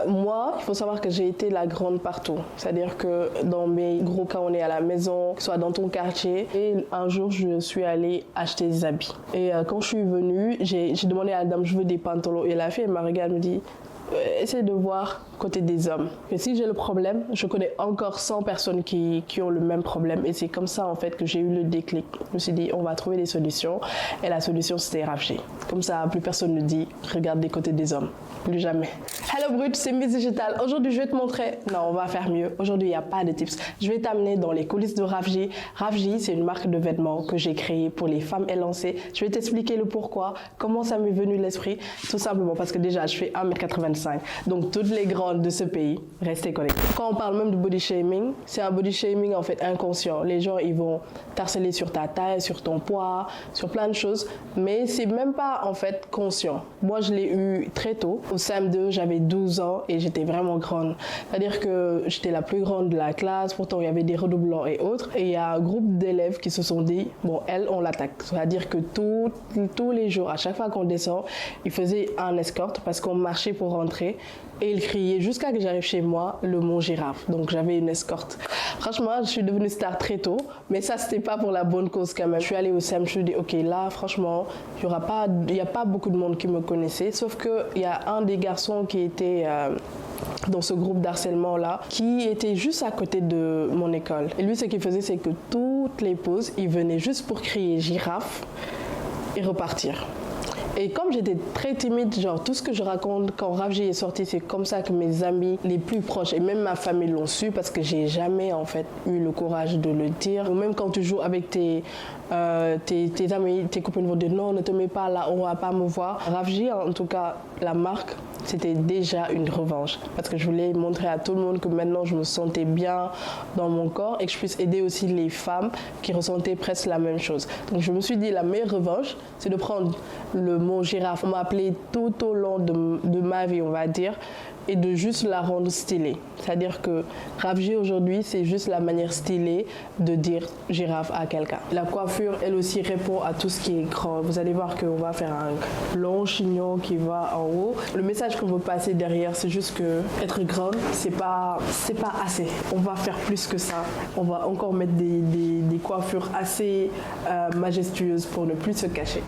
Moi, il faut savoir que j'ai été la grande partout. C'est-à-dire que dans mes gros cas, on est à la maison, que ce soit dans ton quartier. Et un jour, je suis allée acheter des habits. Et quand je suis venue, j'ai demandé à la dame, je veux des pantalons. Et la fille, elle m'a regardé, elle me dit, essaie de voir côté des hommes. Et si j'ai le problème, je connais encore 100 personnes qui ont le même problème. Et c'est comme ça, en fait, que j'ai eu le déclic. Je me suis dit, on va trouver des solutions. Et la solution, c'était Rafji. Comme ça, plus personne ne dit, regarde des côtés des hommes. Plus jamais. Hello Brut, c'est Miss Digital. Aujourd'hui, je vais te montrer. Non, on va faire mieux. Aujourd'hui, il n'y a pas de tips. Je vais t'amener dans les coulisses de Rafji. Rafji, c'est une marque de vêtements que j'ai créée pour les femmes élancées. Je vais t'expliquer le pourquoi, comment ça m'est venu l'esprit. Tout simplement parce que déjà, je fais 1m85. Donc, toutes les grandes de ce pays, restez connectés. Quand on parle même de body shaming, c'est un body shaming en fait inconscient. Les gens, ils vont t'harceler sur ta taille, sur ton poids, sur plein de choses. Mais c'est même pas en fait conscient. Moi, je l'ai eu très tôt. Au CM2, j'avais 12 ans et j'étais vraiment grande. C'est-à-dire que j'étais la plus grande de la classe, pourtant il y avait des redoublants et autres. Et il y a un groupe d'élèves qui se sont dit, bon, elle, on l'attaque. C'est-à-dire que tous les jours, à chaque fois qu'on descend, ils faisaient un escorte parce qu'on marchait pour rentrer. Et ils criaient jusqu'à que j'arrive chez moi le mot girafe. Donc j'avais une escorte. Franchement, je suis devenue star très tôt. Mais ça, c'était pas pour la bonne cause quand même. Je suis allée au CEM, je me suis dit, ok, là, franchement, il n'y a pas beaucoup de monde qui me connaissait. Sauf qu'il y a un des garçons qui était dans ce groupe d'harcèlement-là, qui était juste à côté de mon école. Et lui, ce qu'il faisait, c'est que toutes les pauses, il venait juste pour crier girafe et repartir. Et comme j'étais très timide, genre tout ce que je raconte quand Rafji est sorti, c'est comme ça que mes amis les plus proches et même ma famille l'ont su parce que j'ai jamais en fait eu le courage de le dire. Ou même quand tu joues avec tes amis, tes copines vont dire non, ne te mets pas là, on va pas me voir. Rafji, en tout cas la marque, c'était déjà une revanche parce que je voulais montrer à tout le monde que maintenant je me sentais bien dans mon corps et que je puisse aider aussi les femmes qui ressentaient presque la même chose. Donc je me suis dit la meilleure revanche, c'est de prendre le mot girafe. On m'a appelé tout au long de ma vie, on va dire, et de juste la rendre stylée. C'est-à-dire que Rafji aujourd'hui, c'est juste la manière stylée de dire girafe à quelqu'un. La coiffure, elle aussi, répond à tout ce qui est grand. Vous allez voir qu'on va faire un long chignon qui va en haut. Le message qu'on veut passer derrière, c'est juste que être grande, c'est pas assez. On va faire plus que ça. On va encore mettre des coiffures assez majestueuses pour ne plus se cacher.